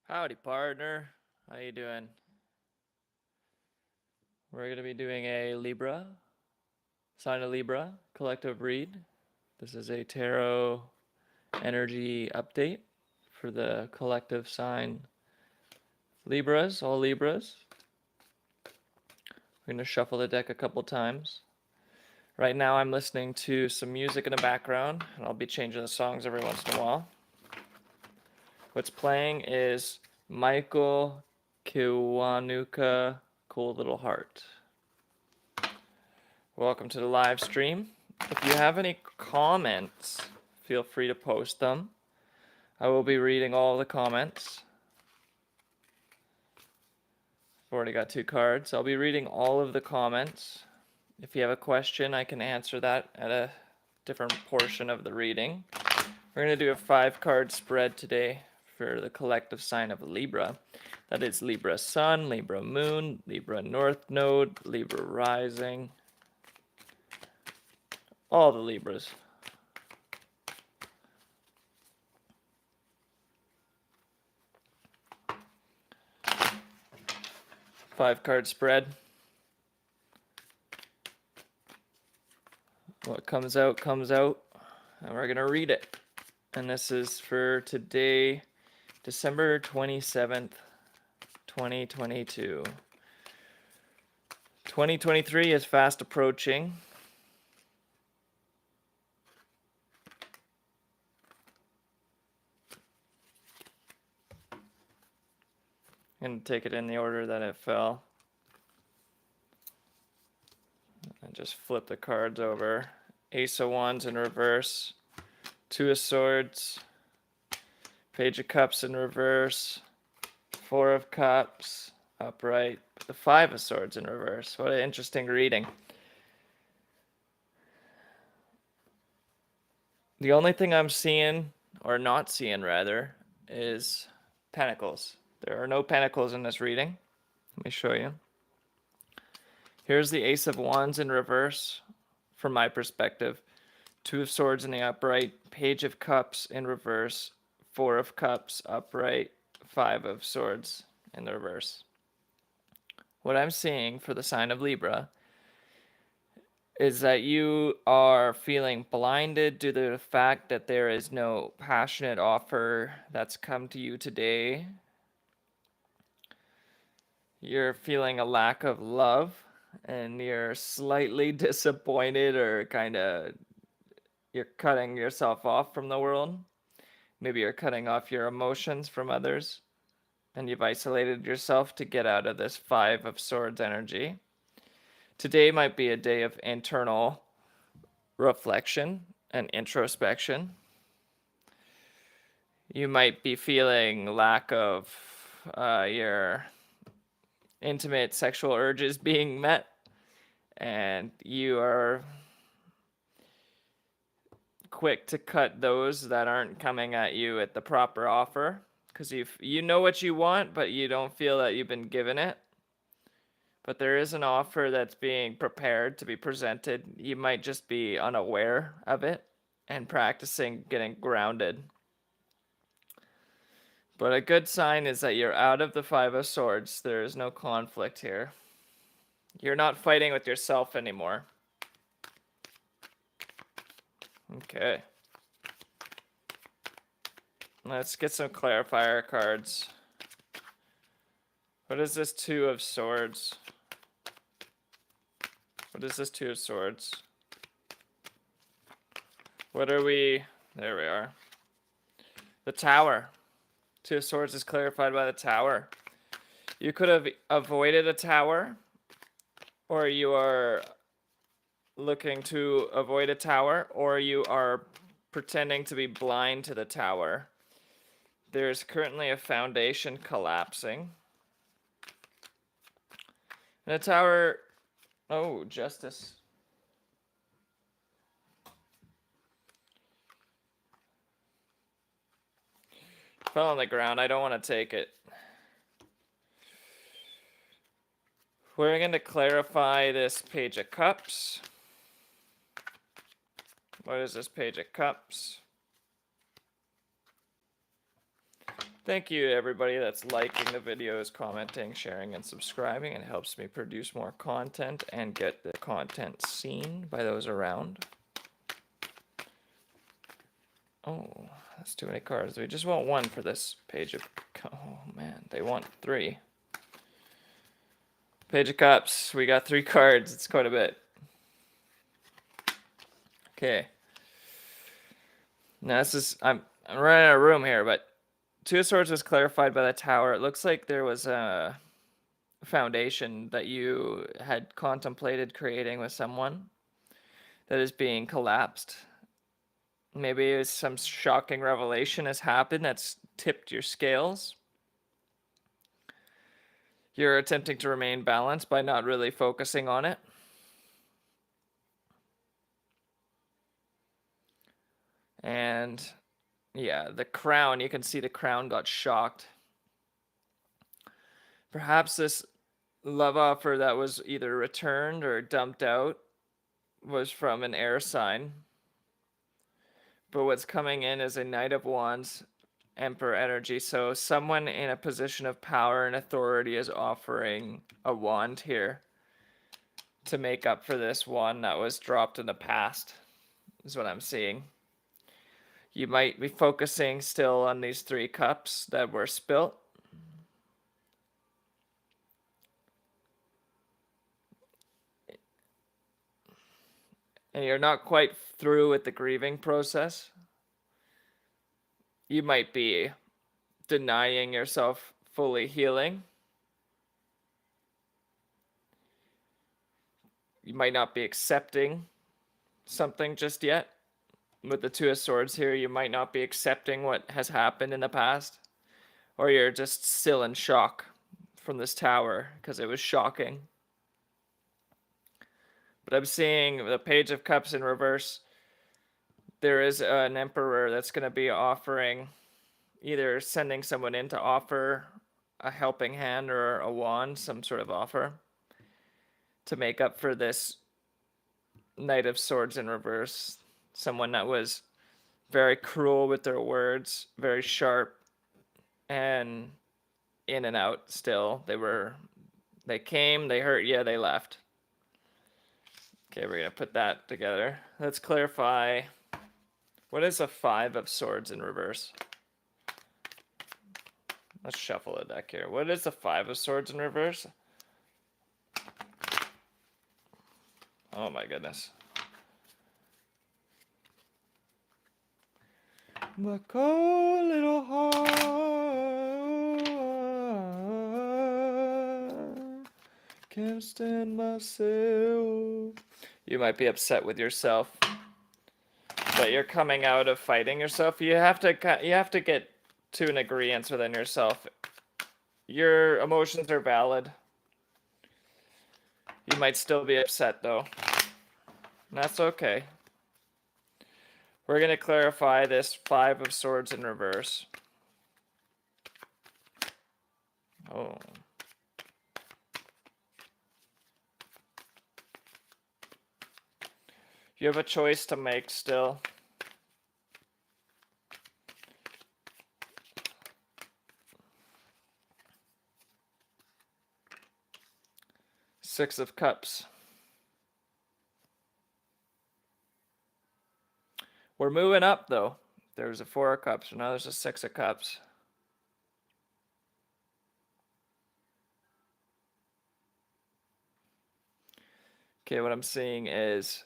Howdy, partner. How you doing? We're going to be doing a Libra, sign of Libra, collective read. This is a tarot energy update for the collective sign Libras, all Libras. We're going to shuffle the deck a couple times. Right now I'm listening to some music in the background, and I'll be changing the songs every once in a while. What's playing is Michael Kiwanuka, Cool Little Heart. Welcome to the live stream. If you have any comments, feel free to post them. I will be reading all the comments. I've already got 2 cards. I'll be reading all of the comments. If you have a question, I can answer that at a different portion of the reading. We're going to do a 5-card spread today for the collective sign of Libra. That is Libra Sun, Libra Moon, Libra North Node, Libra Rising. All the Libras. Five-card spread. What comes out, and we're going to read it. And this is for today, December 27th, 2022. 2023 is fast approaching. I'm going to take it in the order that it fell. And just flip the cards over. Ace of Wands in reverse. 2 of Swords. Page of Cups in reverse. 4 of Cups upright. The 5 of Swords in reverse. What an interesting reading. The only thing I'm seeing, or not seeing rather, is Pentacles. There are no Pentacles in this reading. Let me show you. Here's the Ace of Wands in reverse, from my perspective. 2 of Swords in the upright, Page of Cups in reverse, 4 of Cups upright, 5 of Swords in the reverse. What I'm seeing for the sign of Libra is that you are feeling blinded due to the fact that there is no passionate offer that's come to you today. You're feeling a lack of love, and you're slightly disappointed, or you're cutting yourself off from the world. Maybe you're cutting off your emotions from others, and you've isolated yourself to get out of this 5 of Swords energy. Today might be a day of internal reflection and introspection. You might be feeling lack of your intimate sexual urges being met, and you are quick to cut those that aren't coming at you at the proper offer, because you know what you want, but you don't feel that you've been given it. But there is an offer that's being prepared to be presented. You might just be unaware of it and practicing getting grounded. But a good sign is that you're out of the 5 of Swords. There is no conflict here. You're not fighting with yourself anymore. Okay. Let's get some clarifier cards. What is this 2 of Swords? What is this 2 of Swords? What are we? There we are. The Tower. 2 of Swords is clarified by the Tower. You could have avoided a tower, or you are looking to avoid a tower, or you are pretending to be blind to the tower. There's currently a foundation collapsing. And the tower... Oh, Justice. Fell on the ground. I don't want to take it. We're going to clarify this Page of Cups. What is this Page of Cups? Thank you to everybody that's liking the videos, commenting, sharing, and subscribing. It helps me produce more content and get the content seen by those around. Oh, that's too many cards. We just want one for this page of... Oh, man, they want 3. Page of Cups. We got 3 cards. It's quite a bit. Okay. Now, this is... I'm running out of room here, but... Two of Swords was clarified by the Tower. It looks like there was a foundation that you had contemplated creating with someone that is being collapsed. Maybe some shocking revelation has happened that's tipped your scales. You're attempting to remain balanced by not really focusing on it. And yeah, the crown, you can see the crown got shocked. Perhaps this love offer that was either returned or dumped out was from an air sign. But what's coming in is a Knight of Wands, Emperor energy. So someone in a position of power and authority is offering a wand here to make up for this one that was dropped in the past, is what I'm seeing. You might be focusing still on these 3 cups that were spilt. And you're not quite through with the grieving process. You might be denying yourself fully healing. You might not be accepting something just yet. With the Two of Swords here, you might not be accepting what has happened in the past. Or you're just still in shock from this Tower because it was shocking. But I'm seeing the Page of Cups in reverse. There is an Emperor that's going to be offering, either sending someone in to offer a helping hand or a wand, some sort of offer, to make up for this Knight of Swords in reverse. Someone that was very cruel with their words, very sharp, and in and out still. They came, they hurt you, they left. Okay, we're going to put that together. Let's clarify. What is a 5 of Swords in reverse? Let's shuffle the deck here. What is the 5 of Swords in reverse? Oh my goodness. My cold little heart can't stand myself. You might be upset with yourself, but you're coming out of fighting yourself. You have to get to an agreement within yourself. Your emotions are valid. You might still be upset though. That's okay. We're going to clarify this 5 of Swords in reverse. Oh. You have a choice to make still. Six of Cups. We're moving up, though. There's a 4 of Cups, and now there's a 6 of Cups. Okay, what I'm seeing is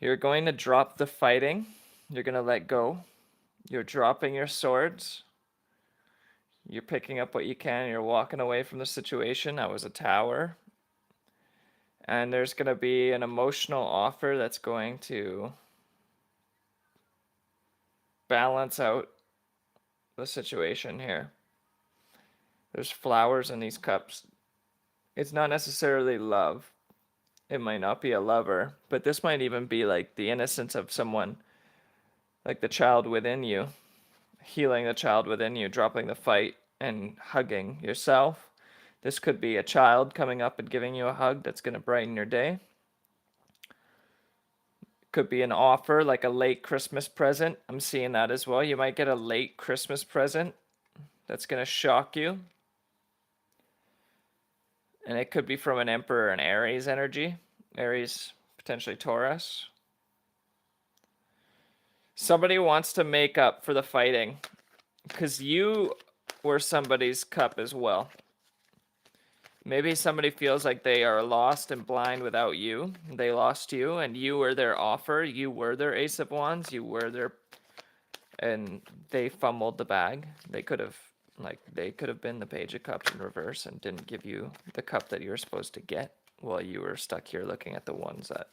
you're going to drop the fighting. You're going to let go. You're dropping your swords. You're picking up what you can. You're walking away from the situation. That was a Tower. And there's going to be an emotional offer that's going to balance out the situation here. There's flowers in these cups. It's not necessarily love. It might not be a lover, but this might even be like the innocence of someone, like the child within you, healing the child within you, dropping the fight and hugging yourself. This could be a child coming up and giving you a hug that's going to brighten your day. Could be an offer, like a late Christmas present. I'm seeing that as well. You might get a late Christmas present that's going to shock you. And it could be from an Emperor and Aries energy. Aries, potentially Taurus. Somebody wants to make up for the fighting because you were somebody's cup as well. Maybe somebody feels like they are lost and blind without you. They lost you, and you were their offer. You were their Ace of Wands. You were their, and they fumbled the bag. They could have, been the Page of Cups in reverse and didn't give you the cup that you were supposed to get while you were stuck here looking at the ones that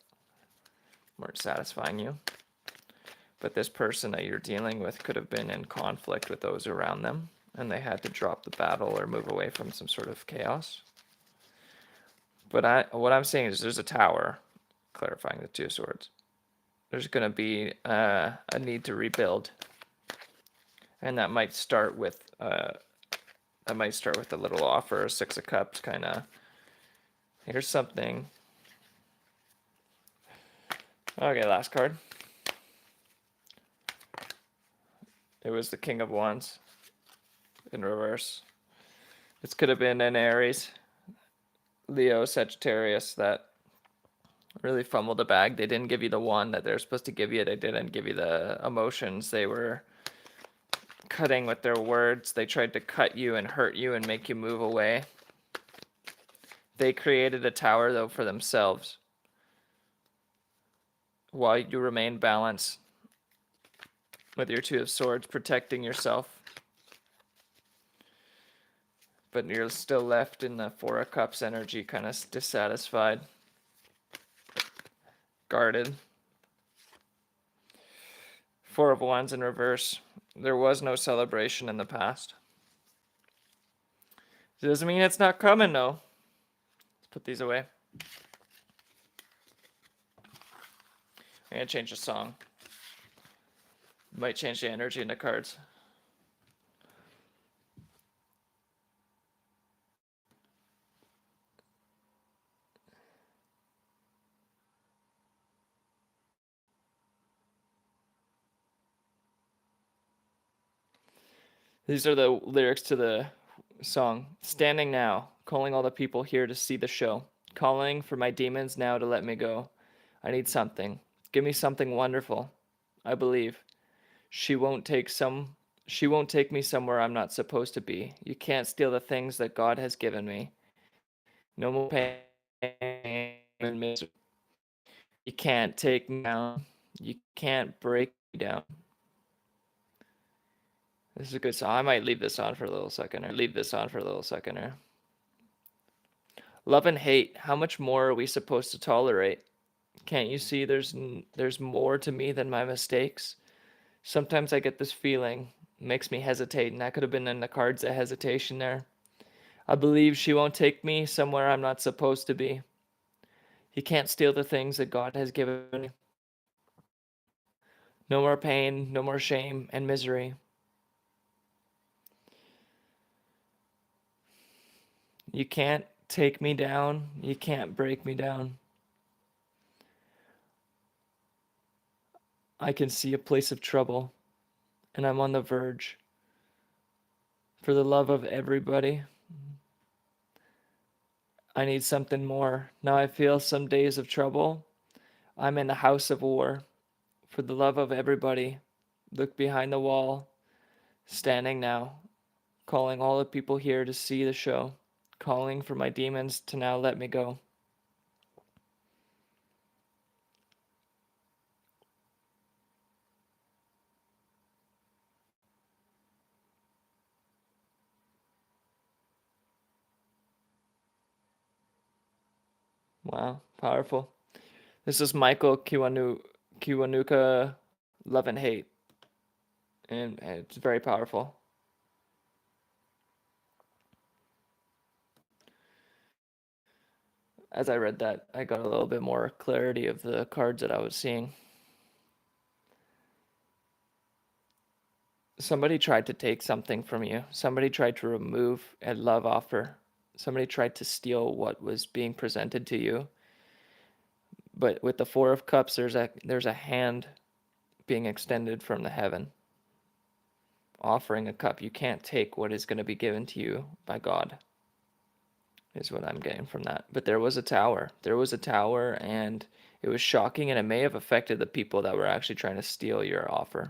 weren't satisfying you. But this person that you're dealing with could have been in conflict with those around them, and they had to drop the battle or move away from some sort of chaos. But what I'm saying is there's a tower, clarifying the Two of Swords. There's going to be a need to rebuild, and that might start with a little offer, Six of Cups, kind of. Here's something. Okay, last card. It was the King of Wands in reverse. This could have been an Aries, Leo, Sagittarius that really fumbled the bag. They didn't give you the one that they're supposed to give you. They didn't give you the emotions. They were cutting with their words. They tried to cut you and hurt you and make you move away. They created a tower, though, for themselves while you remain balanced with your Two of Swords, protecting yourself. But you're still left in the Four of Cups energy, kind of dissatisfied, guarded. Four of Wands in reverse. There was no celebration in the past. It doesn't mean it's not coming, though. Let's put these away. I'm going to change the song. Might change the energy in the cards. These are the lyrics to the song. Standing now, calling all the people here to see the show. Calling for my demons now to let me go. I need something. Give me something wonderful. I believe. She won't take me somewhere I'm not supposed to be. You can't steal the things that God has given me. No more pain and misery. You can't take me down. You can't break me down. This is a good song. I might leave this on for a little second. Love and hate. How much more are we supposed to tolerate? Can't you see there's more to me than my mistakes? Sometimes I get this feeling, makes me hesitate, and that could have been in the cards, a hesitation there. I believe she won't take me somewhere I'm not supposed to be. You can't steal the things that God has given me. No more pain, no more shame and misery. You can't take me down. You can't break me down. I can see a place of trouble, and I'm on the verge. For the love of everybody, I need something more. Now I feel some days of trouble. I'm in a house of war. For the love of everybody, look behind the wall. Standing now, calling all the people here to see the show. Calling for my demons to now let me go. Wow, powerful. This is Michael Kiwanuka, Love and Hate. And it's very powerful. As I read that, I got a little bit more clarity of the cards that I was seeing. Somebody tried to take something from you. Somebody tried to remove a love offer. Somebody tried to steal what was being presented to you. But with the Four of Cups, there's a hand being extended from the heaven, offering a cup. You can't take what is going to be given to you by God, is what I'm getting from that. But there was a tower. There was a tower, and it was shocking, and it may have affected the people that were actually trying to steal your offer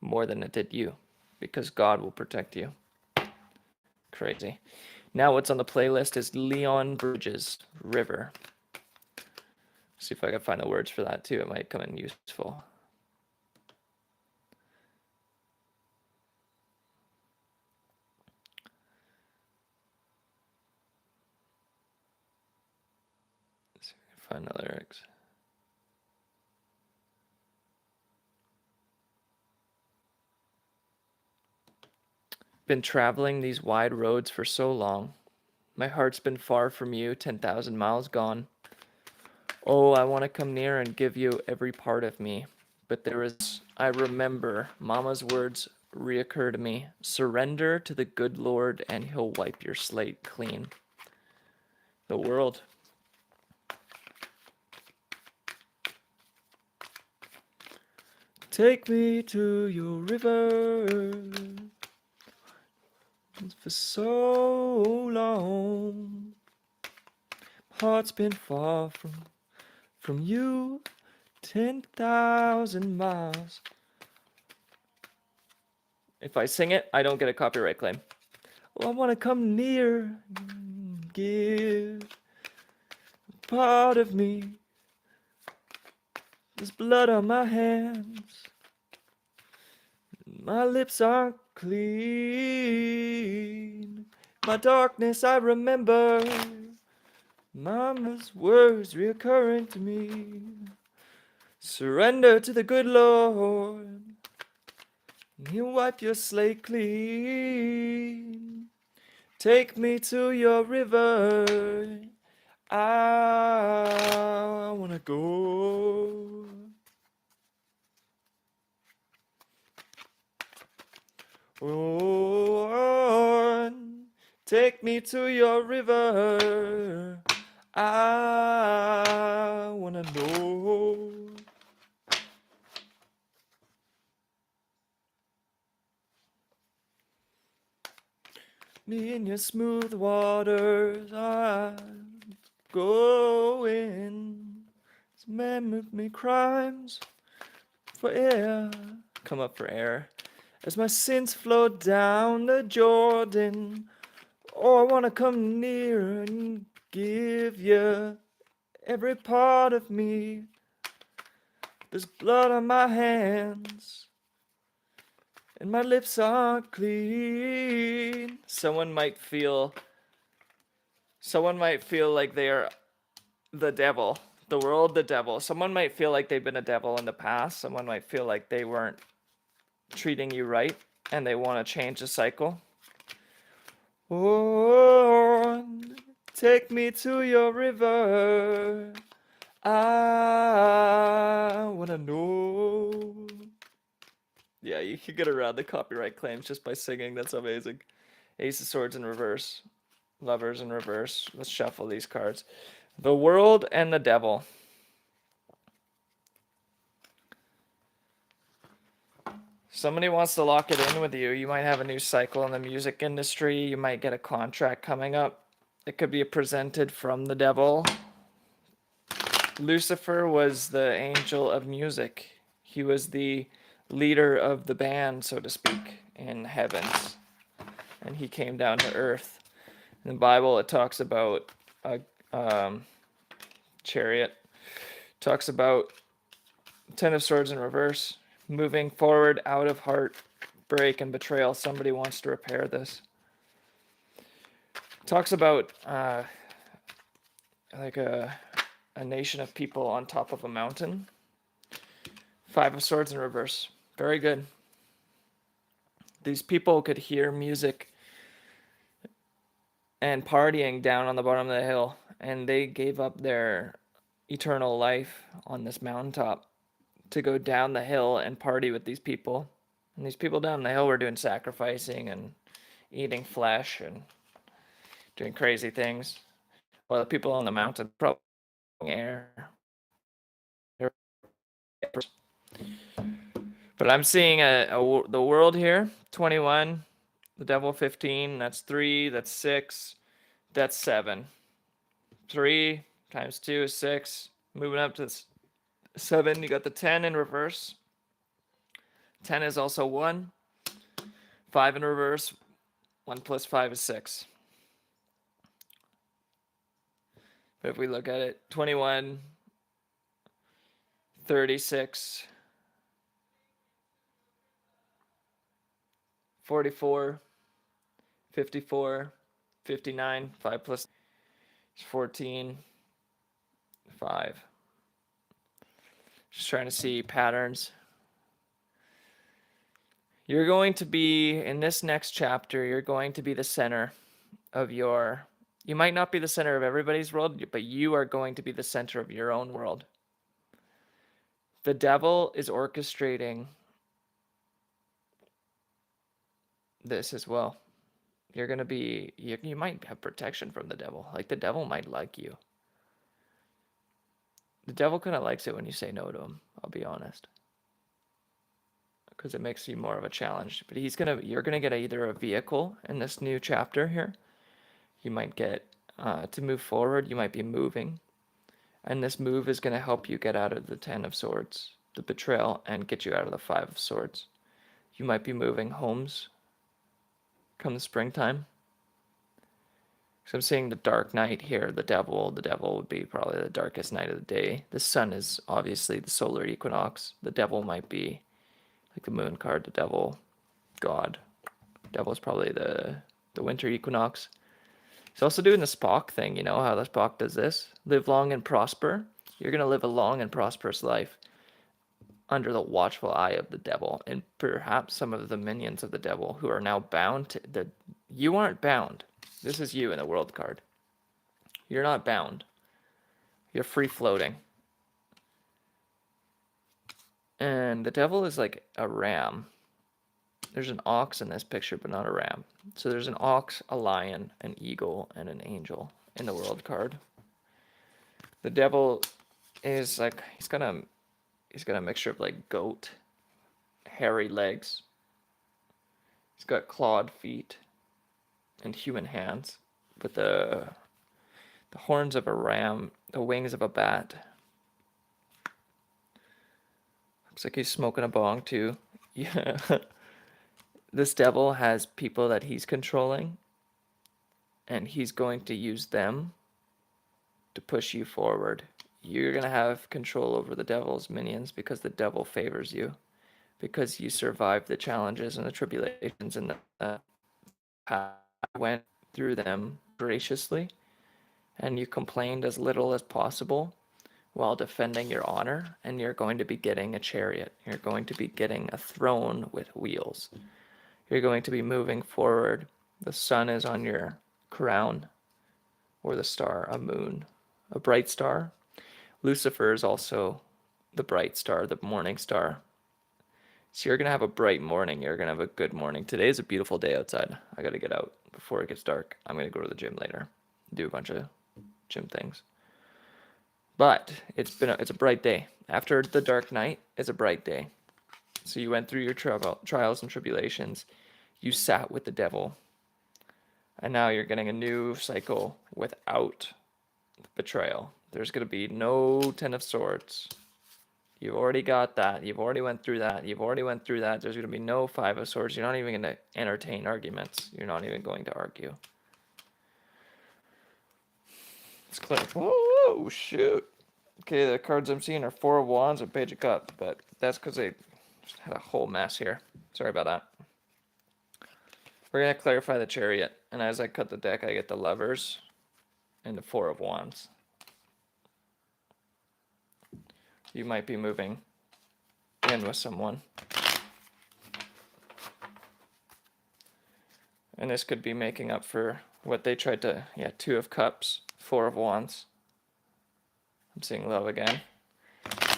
more than it did you, because God will protect you. Crazy. Now what's on the playlist is Leon Bridges, River. See if I can find the words for that too. It might come in useful. Let's see if I can find the lyrics. Been traveling these wide roads for so long. My heart's been far from you, 10,000 miles gone. Oh, I want to come near and give you every part of me. But I remember, Mama's words reoccur to me. Surrender to the good Lord and he'll wipe your slate clean. The world. Take me to your river. For so long. Heart's been far from you, 10,000 miles. If I sing it, I don't get a copyright claim. Oh, I want to come near, give part of me. There's blood on my hands. My lips aren't clean. My darkness I remember. Mama's words reoccurring to me. Surrender to the good Lord. He'll wipe your slate clean. Take me to your river. I wanna go. Oh, take me to your river. I wanna know. Me in your smooth waters, I'm going. This man with me crimes for air. Come up for air. As my sins flow down the Jordan. Oh, I wanna come near and give you every part of me. There's blood on my hands, and my lips aren't clean. Someone might feel like they are the devil, the world, the devil. Someone might feel like they've been a devil in the past. Someone might feel like they weren't treating you right, and they want to change the cycle. Oh, take me to your river. I wanna know. Yeah, you can get around the copyright claims just by singing. That's amazing. Ace of Swords in reverse. Lovers in reverse. Let's shuffle these cards. The World and the Devil. Somebody wants to lock it in with you. You might have a new cycle in the music industry. You might get a contract coming up. It could be presented from the devil. Lucifer was the angel of music. He was the leader of the band, so to speak, in heavens. And he came down to earth. In the Bible, it talks about a chariot. It talks about Ten of Swords in reverse. Moving forward out of heartbreak and betrayal. Somebody wants to repair this. It talks about like a nation of people on top of a mountain. Five of Swords in reverse. Very good. These people could hear music and partying down on the bottom of the hill, and they gave up their eternal life on this mountaintop to go down the hill and party with these people. And these people down the hill were doing sacrificing and eating flesh and doing crazy things, while the people on the mountain probably air. But I'm seeing the world here, 21, the devil 15, that's 3, that's 6, that's 7. 3 times 2 is 6. Moving up to 7, you got the 10 in reverse. 10 is also 1. 5 in reverse. 1 plus 5 is 6. But if we look at it, 21, 36, 44, 54, 59, 5 plus is 14, 5. Just trying to see patterns. You're going to be, in this next chapter, you're going to be the center of your, you might not be the center of everybody's world, but you are going to be the center of your own world. The devil is orchestrating this as well. You're going to be, you might have protection from the devil. Like the devil might like you. The devil kind of likes it when you say no to him, I'll be honest. Because it makes you more of a challenge. But you're going to get either a vehicle in this new chapter here. You might get, to move forward, you might be moving. And this move is going to help you get out of the 10 of swords, the betrayal, and get you out of the 5 of swords. You might be moving homes come the springtime. So I'm seeing the dark night here, the devil. The devil would be probably the darkest night of the day. The sun is obviously the solar equinox. The devil might be like the moon card, the devil, God. Devil is probably the winter equinox. He's also doing the Spock thing, you know how the Spock does this? Live long and prosper. You're going to live a long and prosperous life under the watchful eye of the devil, and perhaps some of the minions of the devil who are now bound to you aren't bound. This is you in the world card. You're not bound. You're free floating. And the devil is like a ram. There's an ox in this picture, but not a ram. So there's an ox, a lion, an eagle, and an angel in the world card. The devil is like, he's got a mixture of like goat, hairy legs. He's got clawed feet and human hands, but the horns of a ram, the wings of a bat. Looks like he's smoking a bong too. Yeah. This devil has people that he's controlling, and he's going to use them to push you forward. You're going to have control over the devil's minions because the devil favors you, because you survived the challenges and the tribulations and the path, went through them graciously, and you complained as little as possible while defending your honor, and you're going to be getting a chariot. You're going to be getting a throne with wheels. You're going to be moving forward. The sun is on your crown, or the star, a moon, a bright star. Lucifer is also the bright star, the morning star. So you're going to have a bright morning. You're going to have a good morning. Today is a beautiful day outside. I got to get out before it gets dark. I'm going to go to the gym later, do a bunch of gym things. But it's a bright day. After the dark night, it's a bright day. So you went through your trials and tribulations. You sat with the devil. And now you're getting a new cycle without betrayal. There's going to be no 10 of swords. You've already got that. You've already went through that. You've already went through that. There's going to be no 5 of swords. You're not even going to entertain arguments. You're not even going to argue. It's clear. Whoa, shoot. Okay, the cards I'm seeing are 4 of Wands and Page of Cups, but that's because they just had a whole mess here. Sorry about that. We're going to clarify the Chariot, and as I cut the deck, I get the Lovers and the 4 of Wands. You might be moving in with someone. And this could be making up for what they tried to, 2 of Cups, 4 of Wands. I'm seeing love again.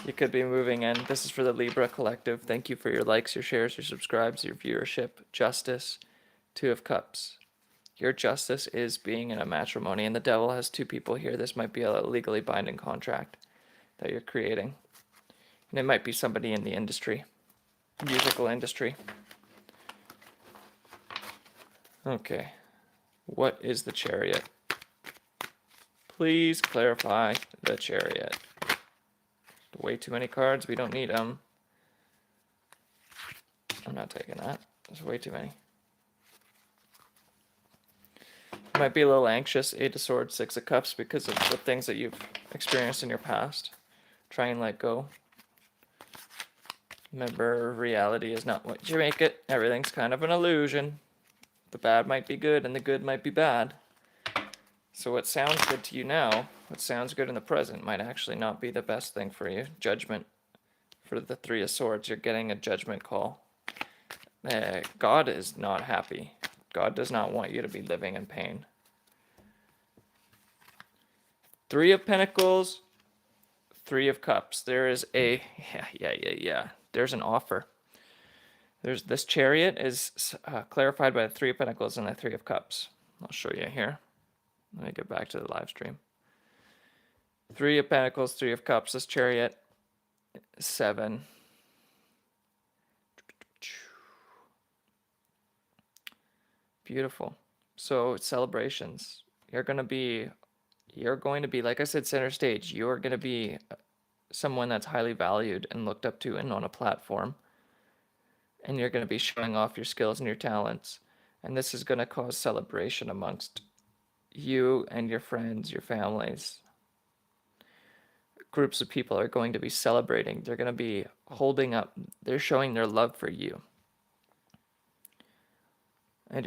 You could be moving in. This is for the Libra collective. Thank you for your likes, your shares, your subscribes, your viewership. Justice, 2 of Cups. Your justice is being in a matrimony, and the devil has 2 people here. This might be a legally binding contract that you're creating. And it might be somebody in the industry, musical industry. Okay. What is the Chariot? Please clarify the Chariot. Way too many cards. We don't need them. I'm not taking that. There's way too many. You might be a little anxious. 8 of Swords, 6 of Cups, because of the things that you've experienced in your past. Try and let go. Remember, reality is not what you make it. Everything's kind of an illusion. The bad might be good and the good might be bad. So what sounds good to you now, what sounds good in the present, might actually not be the best thing for you. Judgment. For the 3 of Swords, you're getting a judgment call. God is not happy. God does not want you to be living in pain. 3 of Pentacles, 3 of Cups. There is a, yeah. There's an offer. There's this Chariot is clarified by the 3 of Pentacles and the 3 of Cups. I'll show you here. Let me get back to the live stream. 3 of Pentacles, 3 of Cups. This Chariot, 7. Beautiful. So celebrations. You're going to be, like I said, center stage. You're going to be someone that's highly valued and looked up to and on a platform. And you're going to be showing off your skills and your talents. And this is going to cause celebration amongst you and your friends, your families. Groups of people are going to be celebrating. They're going to be holding up. They're showing their love for you. And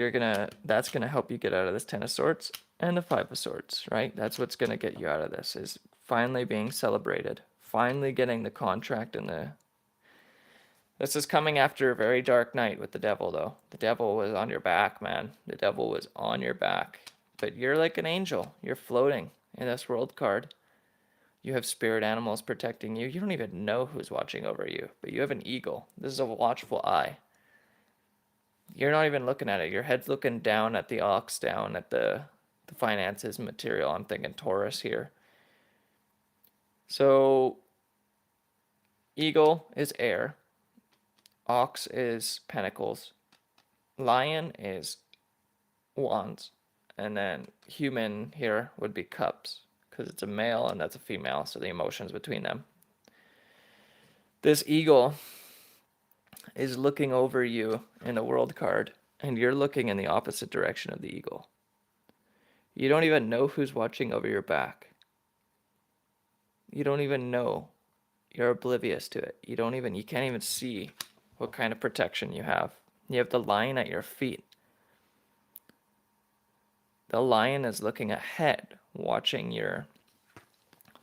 that's going to help you get out of this 10 of Swords and the 5 of Swords, right? That's what's going to get you out of this, is finally being celebrated. Finally getting the contract and the... This is coming after a very dark night with the devil, though. The devil was on your back, man. The devil was on your back. But you're like an angel. You're floating in this world card. You have spirit animals protecting you. You don't even know who's watching over you, but you have an eagle. This is a watchful eye. You're not even looking at it. Your head's looking down at the ox, down at the finances, material. I'm thinking Taurus here. So, eagle is air. Ox is pentacles. Lion is wands. And then human here would be cups, because it's a male and that's a female, so the emotions between them. This eagle is looking over you in the world card, and you're looking in the opposite direction of the eagle. You don't even know who's watching over your back. You don't even know. You're oblivious to it. You can't even see what kind of protection you have. You have the lion at your feet. The lion is looking ahead, watching your...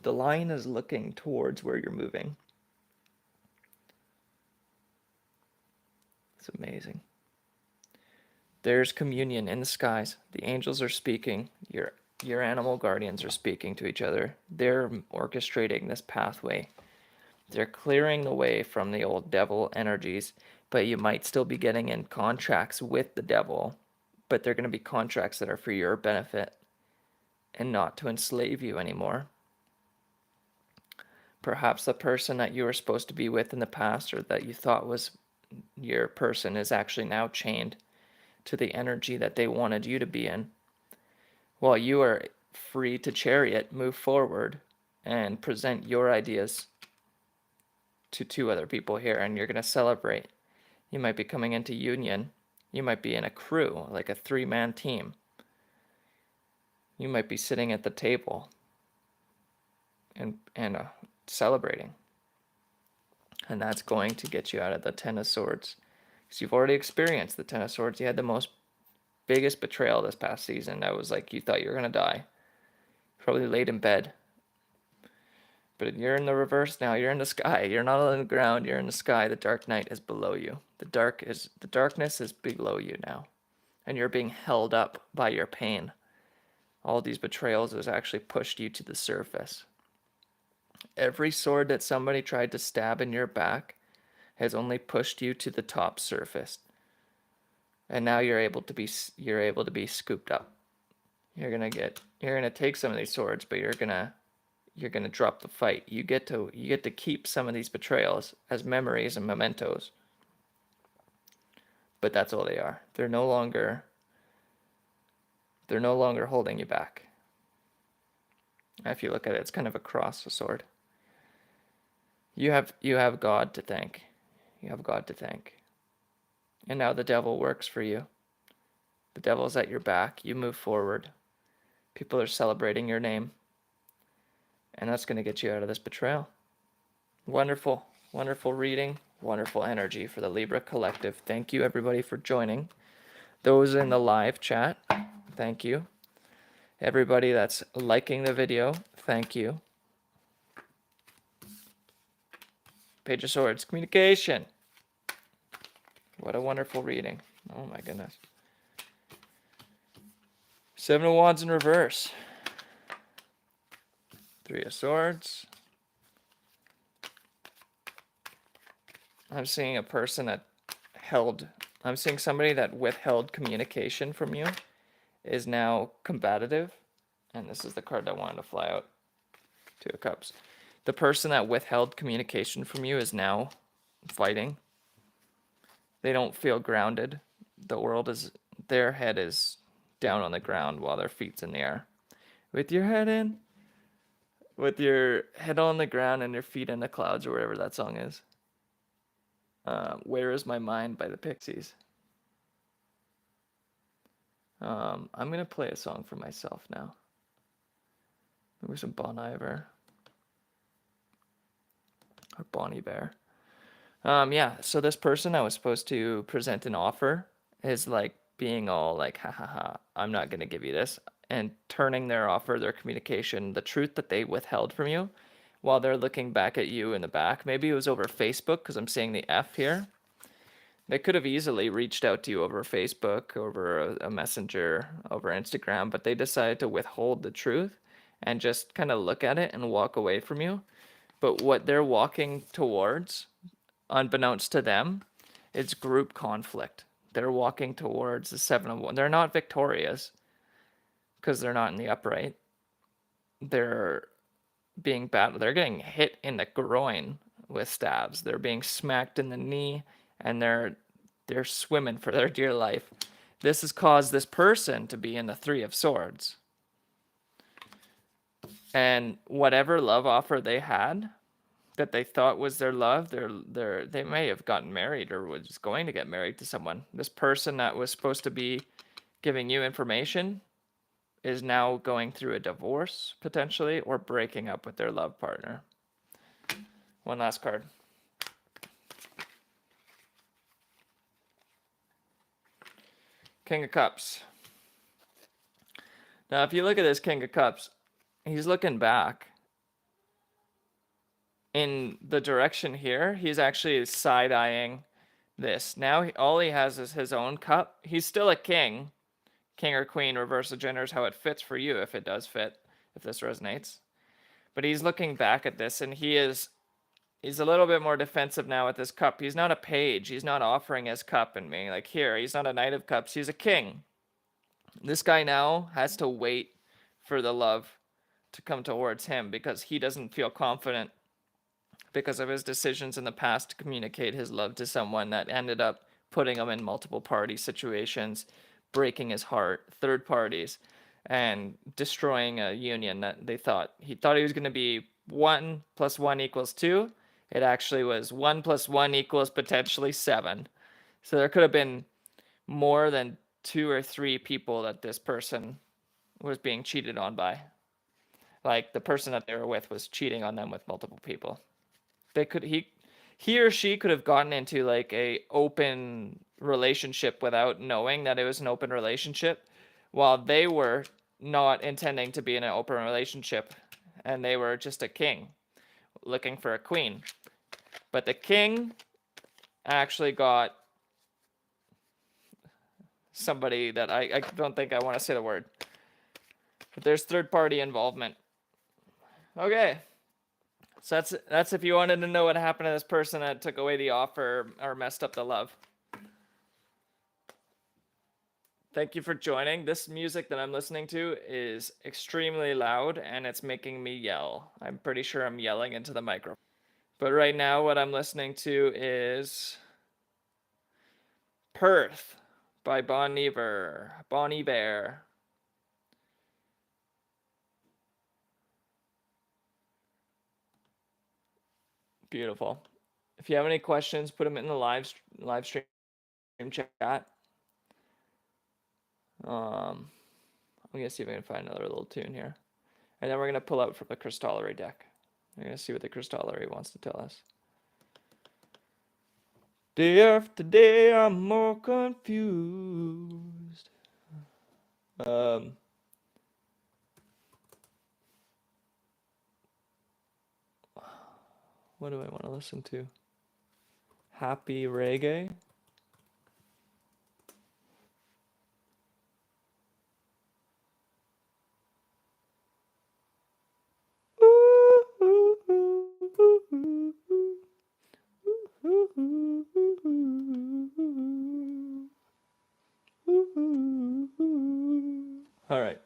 The lion is looking towards where you're moving. It's amazing. There's communion in the skies. The angels are speaking. Your animal guardians are speaking to each other. They're orchestrating this pathway. They're clearing the way from the old devil energies, but you might still be getting in contracts with the devil, but they're going to be contracts that are for your benefit and not to enslave you anymore. Perhaps the person that you were supposed to be with in the past, or that you thought was your person, is actually now chained to the energy that they wanted you to be in. While you are free to chariot, move forward, and present your ideas to 2 other people here, and you're going to celebrate. You might be coming into union. You might be in a crew, like a 3-man team. You might be sitting at the table and celebrating. And that's going to get you out of the 10 of Swords. Because you've already experienced the 10 of Swords. You had the biggest betrayal this past season. That was like you thought you were going to die. Probably laid in bed. But you're in the reverse now. You're in the sky. You're not on the ground. You're in the sky. The dark night is below you. The darkness is below you now. And you're being held up by your pain. All these betrayals has actually pushed you to the surface. Every sword that somebody tried to stab in your back has only pushed you to the top surface. And now you're able to be scooped up. You're gonna take some of these swords, but you're gonna you're going to drop the fight. You get to keep some of these betrayals as memories and mementos. But that's all they are. They're no longer holding you back. If you look at it, it's kind of a cross, a sword. You have God to thank. You have God to thank. And now the devil works for you. The devil's at your back. You move forward. People are celebrating your name. And that's going to get you out of this betrayal. Wonderful, wonderful reading. Wonderful energy for the Libra collective. Thank you, everybody, for joining. Those in the live chat, thank you. Everybody that's liking the video, thank you. Page of Swords, communication. What a wonderful reading. Oh my goodness. Seven of Wands in reverse. Three of Swords. I'm seeing a person that I'm seeing somebody that withheld communication from you is now combative. And this is the card I wanted to fly out. Two of Cups. The person that withheld communication from you is now fighting. They don't feel grounded. Their head is down on the ground while their feet's in the air. With your head on the ground and your feet in the clouds, or whatever that song is. Where is My Mind by the Pixies. I'm going to play a song for myself now. Maybe some Bon Iver. Or Bonnie Bear. Yeah, so this person I was supposed to present an offer is like being all like, ha ha ha, I'm not going to give you this. And turning their offer, their communication, the truth that they withheld from you while they're looking back at you in the back. Maybe it was over Facebook because I'm seeing the F here. They could have easily reached out to you over Facebook, over a messenger, over Instagram, but they decided to withhold the truth and just kind of look at it and walk away from you. But what they're walking towards, unbeknownst to them, is group conflict. They're walking towards the Seven of Wands. They're not victorious because they're not in the upright. They're being battled. They're getting hit in the groin with stabs. They're being smacked in the knee, and they're swimming for their dear life. This has caused this person to be in the Three of Swords. And whatever love offer they had that they thought was their love, they may have gotten married or was going to get married to someone. This person that was supposed to be giving you information is now going through a divorce, potentially, or breaking up with their love partner. One last card. King of Cups. Now, if you look at this King of Cups, he's looking back. In the direction here, he's actually side-eyeing this. Now, all he has is his own cup. He's still a king. King or queen, reverse of gender is how it fits for you, if it does fit, if this resonates. But he's looking back at this, and he's a little bit more defensive now with this cup. He's not a page. He's not offering his cup and being like, here, he's not a Knight of Cups. He's a king. This guy now has to wait for the love to come towards him because he doesn't feel confident because of his decisions in the past to communicate his love to someone that ended up putting him in multiple party situations, breaking his heart, third parties, and destroying a union that he thought he was going to be 1 + 1 = 2. It actually was 1 + 1 = potentially 7. So there could have been more than 2 or 3 people that this person was being cheated on by. Like the person that they were with was cheating on them with multiple people. He or she could have gotten into like a open relationship without knowing that it was an open relationship, while they were not intending to be in an open relationship, and they were just a king looking for a queen. But the king actually got somebody that I don't think I want to say the word. But there's third party involvement. Okay. So that's if you wanted to know what happened to this person that took away the offer or messed up the love. Thank you for joining. This music that I'm listening to is extremely loud and it's making me yell. I'm pretty sure I'm yelling into the microphone. But right now, what I'm listening to is Perth by Bon Iver. Bon Iver. Beautiful. If you have any questions, put them in the live stream chat. I'm gonna see if I can find another little tune here, and then we're gonna pull out from the Crystallary deck. We're gonna see what the Crystallary wants to tell us. Day after day, I'm more confused. What do I want to listen to? Happy reggae? All right.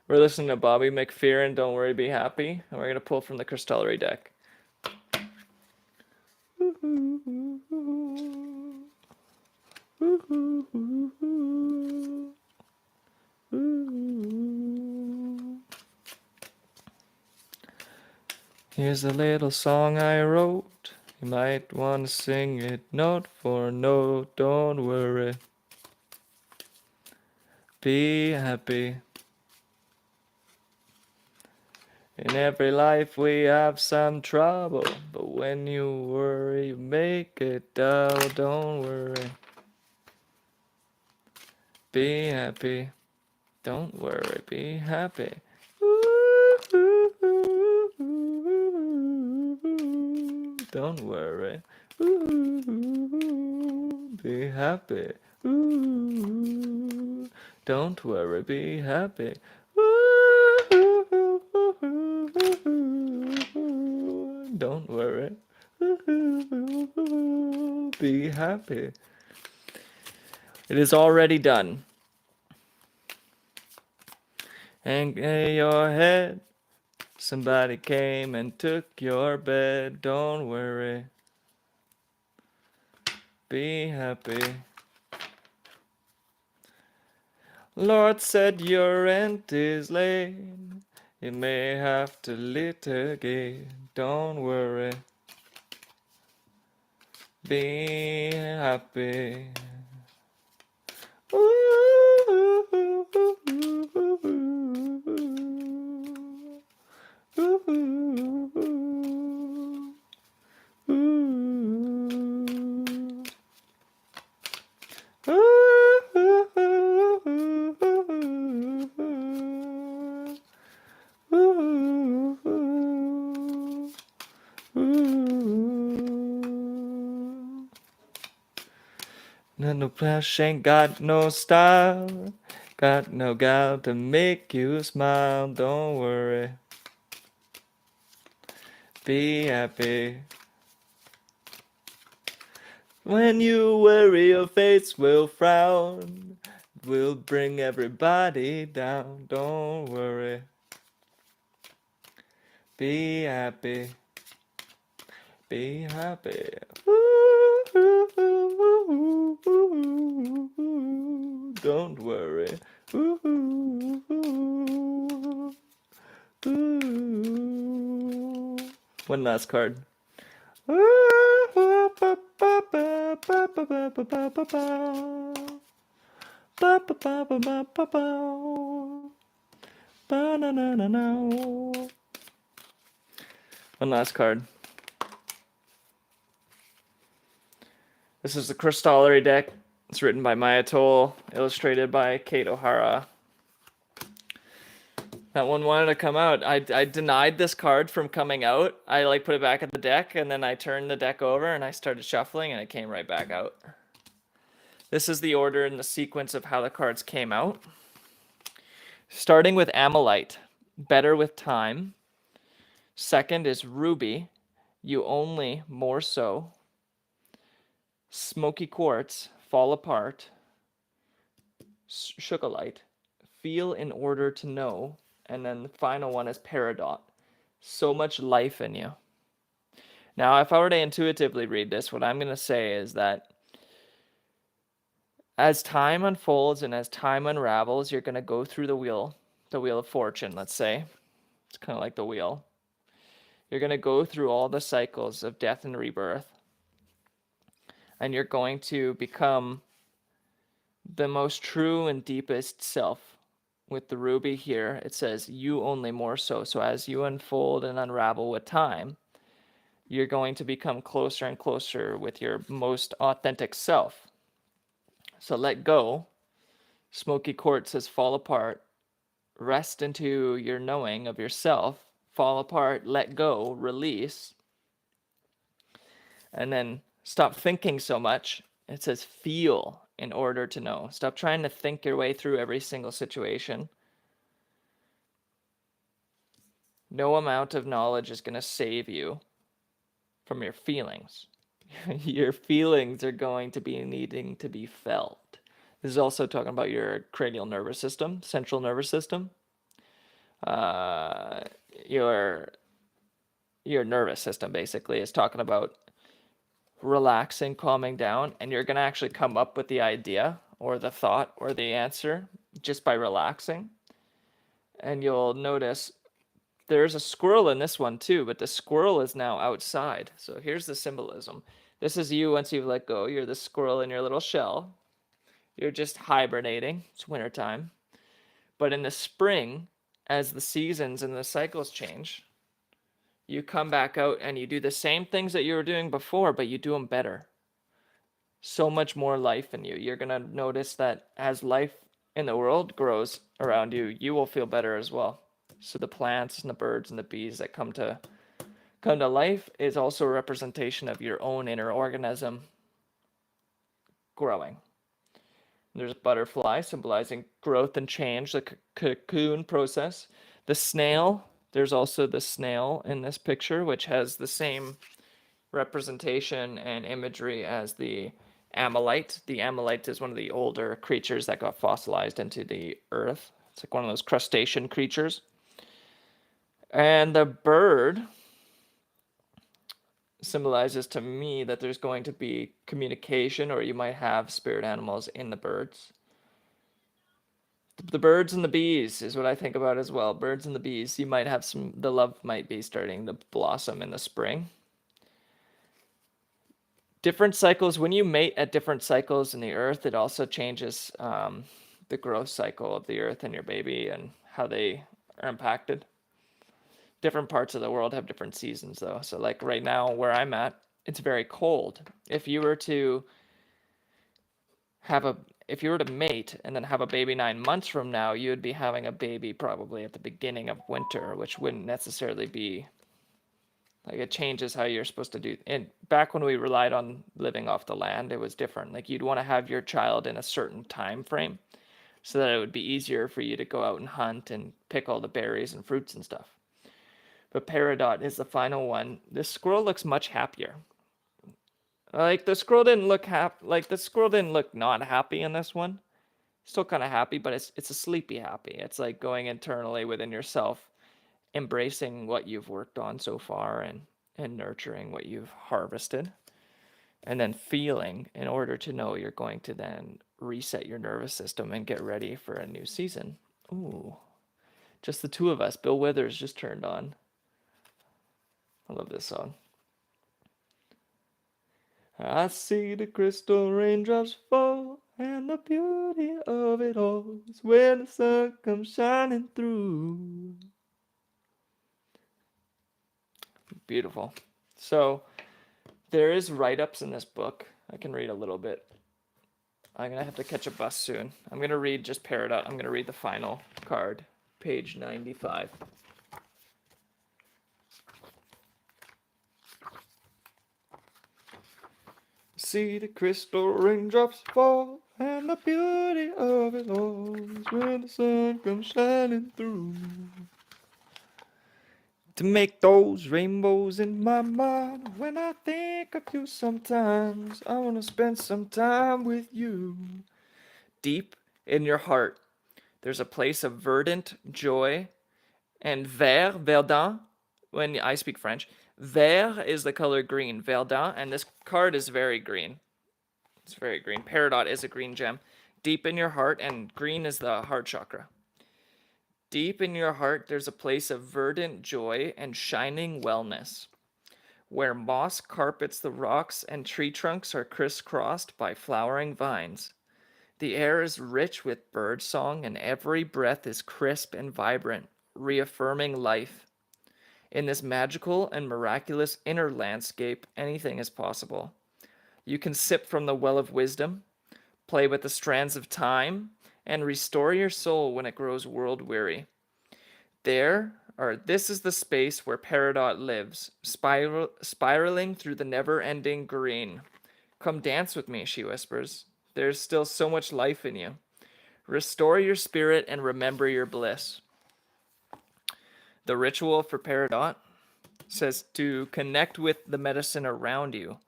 We're listening to Bobby McFerrin, Don't Worry, Be Happy. And we're going to pull from the Crystallary deck. Here's a little song I wrote. You might want to sing it note for note. Don't worry. Be happy. In every life we have some trouble, but when you worry, you make it double. Don't worry. Be happy. Don't worry. Be happy. Don't worry. Be happy. Don't worry. Be happy. Don't worry. Be happy. It is already done. Hang your head. Somebody came and took your bed. Don't worry. Be happy. Lord said your rent is late. You may have to litigate. Don't worry. Be happy. No flash ain't got no style, got no gal to make you smile. Don't worry, be happy. When you worry, your face will frown, will bring everybody down. Don't worry, be happy, be happy. Don't worry. One last card. One last card. This is the Crystallary deck. It's written by Maya Toll, illustrated by Kate O'Hara. That one wanted to come out. I denied this card from coming out. I put it back at the deck, and then I turned the deck over and I started shuffling, and it came right back out. This is the order and the sequence of how the cards came out. Starting with Amylite, Better with Time. Second is Ruby, You Only More So. Smoky Quartz, Fall Apart. Sugarlight, feel in order to know, and then the final one is Peridot, so much life in you. Now, if I were to intuitively read this, what I'm going to say is that as time unfolds and as time unravels, you're going to go through the wheel of fortune, let's say. It's kind of like the wheel. You're going to go through all the cycles of death and rebirth, and you're going to become the most true and deepest self. With the ruby here, it says, you only more so. So as you unfold and unravel with time, you're going to become closer and closer with your most authentic self. So let go. Smoky quartz says, fall apart. Rest into your knowing of yourself. Fall apart, let go, release. And then stop thinking so much. It says, feel in order to know. Stop trying to think your way through every single situation. No amount of knowledge is going to save you from your feelings. Your feelings are going to be needing to be felt. This is also talking about your cranial nervous system, central nervous system. Uh, your nervous system basically is talking about relaxing, calming down, and you're going to actually come up with the idea or the thought or the answer just by relaxing. And you'll notice there's a squirrel in this one too, but the squirrel is now outside. So here's the symbolism. This is you once you've let go. You're the squirrel in your little shell. You're just hibernating. It's wintertime. But in the spring, as the seasons and the cycles change, you come back out and you do the same things that you were doing before, but you do them better. So much more life in you. You're going to notice that as life in the world grows around you, you will feel better as well. So the plants and the birds and the bees that come to life is also a representation of your own inner organism growing. There's a butterfly symbolizing growth and change, the cocoon process. The snail, there's also the snail in this picture, which has the same representation and imagery as the amylite. The amylite is one of the older creatures that got fossilized into the earth. It's like one of those crustacean creatures. And the bird symbolizes to me that there's going to be communication, or you might have spirit animals in the birds. The birds and the bees is what I think about as well. Birds and the bees, you might have the love might be starting to blossom in the spring. Different cycles, when you mate at different cycles in the earth, it also changes the growth cycle of the earth and your baby and how they are impacted. Different parts of the world have different seasons though. So like right now where I'm at, it's very cold. If you were to mate and then have a baby 9 months from now, you would be having a baby probably at the beginning of winter, which wouldn't necessarily be like, it changes how you're supposed to do. And back when we relied on living off the land, it was different. Like you'd want to have your child in a certain time frame so that it would be easier for you to go out and hunt and pick all the berries and fruits and stuff. But Peridot is the final one. This squirrel looks much happier. Like the squirrel didn't look not happy in this one. Still kind of happy, but it's a sleepy happy. It's like going internally within yourself, embracing what you've worked on so far and nurturing what you've harvested, and then feeling in order to know you're going to then reset your nervous system and get ready for a new season. Ooh, just the two of us. Bill Withers just turned on. I love this song. I see the crystal raindrops fall, and the beauty of it all is when the sun comes shining through. Beautiful. So there is write-ups in this book. I can read a little bit. I'm gonna have to catch a bus soon. I'm gonna read just Peridot. I'm gonna read the final card, page 95. See the crystal raindrops fall, and the beauty of it all is when the sun comes shining through. To make those rainbows in my mind, when I think of you sometimes, I want to spend some time with you. Deep In your heart, there's a place of verdant joy, and verdant, when I speak French, vert is the color green, verdant, and this card is very green. It's very green. Peridot is a green gem. Deep in your heart, and green is the heart chakra. Deep in your heart, there's a place of verdant joy and shining wellness, where moss carpets the rocks and tree trunks are crisscrossed by flowering vines. The air is rich with bird song, and every breath is crisp and vibrant, reaffirming life. In this magical and miraculous inner landscape, anything is possible. You can sip from the well of wisdom, play with the strands of time, and restore your soul when it grows world weary. This is the space where Peridot lives, spiraling through the never-ending green. Come dance with me, she whispers. There's still so much life in you. Restore your spirit and remember your bliss. The ritual for Peridot says to connect with the medicine around you.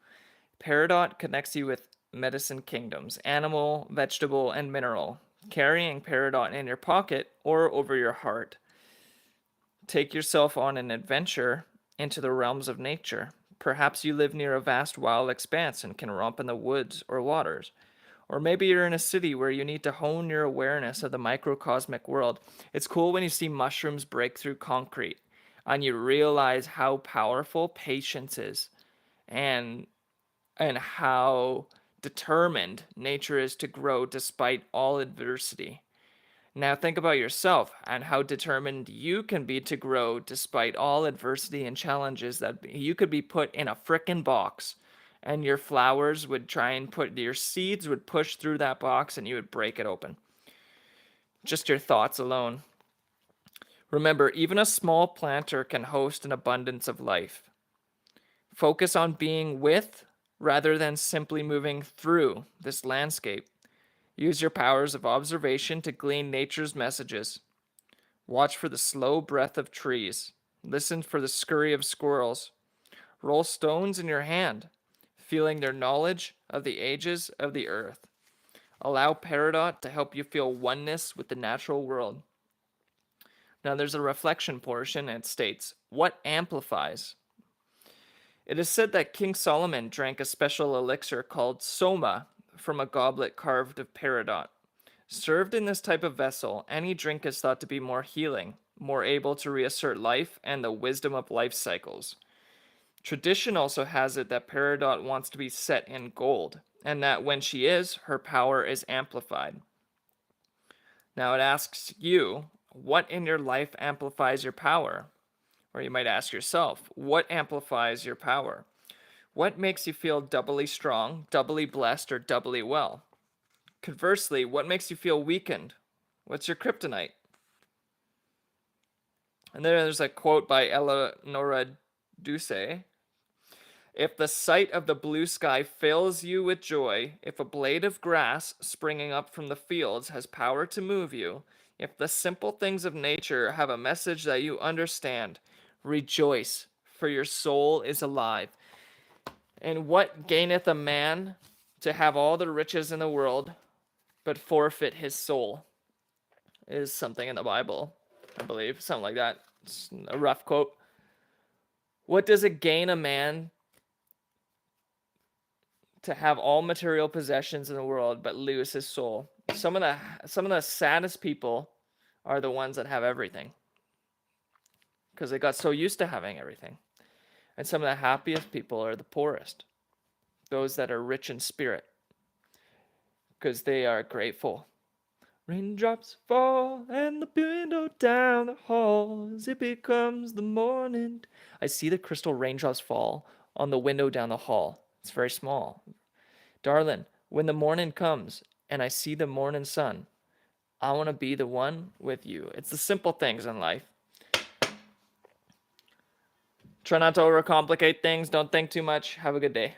Peridot connects you with medicine kingdoms, animal, vegetable, and mineral. Carrying Peridot in your pocket or over your heart. Take yourself on an adventure into the realms of nature. Perhaps you live near a vast wild expanse and can romp in the woods or waters. Or maybe you're in a city where you need to hone your awareness of the microcosmic world. It's cool when you see mushrooms break through concrete and you realize how powerful patience is and how determined nature is to grow despite all adversity. Now think about yourself and how determined you can be to grow despite all adversity and challenges. That you could be put in a frickin' box and your flowers would try and your seeds would push through that box and you would break it open. Just your thoughts alone. Remember, even a small planter can host an abundance of life. Focus on being with rather than simply moving through this landscape. Use your powers of observation to glean nature's messages. Watch for the slow breath of trees. Listen for the scurry of squirrels. Roll stones in your hand, feeling their knowledge of the ages of the earth. Allow Peridot to help you feel oneness with the natural world. Now there's a reflection portion and it states, what amplifies? It is said that King Solomon drank a special elixir called soma from a goblet carved of peridot. Served in this type of vessel, any drink is thought to be more healing, more able to reassert life and the wisdom of life cycles. Tradition also has it that peridot wants to be set in gold, and that when she is, her power is amplified. Now it asks you, what in your life amplifies your power? Or you might ask yourself, what amplifies your power? What makes you feel doubly strong, doubly blessed, or doubly well? Conversely, what makes you feel weakened? What's your kryptonite? And then there's a quote by Eleonora Duse. If the sight of the blue sky fills you with joy, if a blade of grass springing up from the fields has power to move you, if the simple things of nature have a message that you understand, rejoice, for your soul is alive. And what gaineth a man to have all the riches in the world, but forfeit his soul? Is something in the Bible, I believe, something like that. It's a rough quote. What does it gain a man to have all material possessions in the world but lose his soul? Some of the saddest people are the ones that have everything, because they got so used to having everything. And some of the happiest people are the poorest, those that are rich in spirit, because they are grateful. Raindrops fall and the window down the hall as it becomes the morning. I see the crystal raindrops fall on the window down the hall. It's very small. Darling, when the morning comes and I see the morning sun, I want to be the one with you. It's the simple things in life. Try not to overcomplicate things. Don't think too much. Have a good day.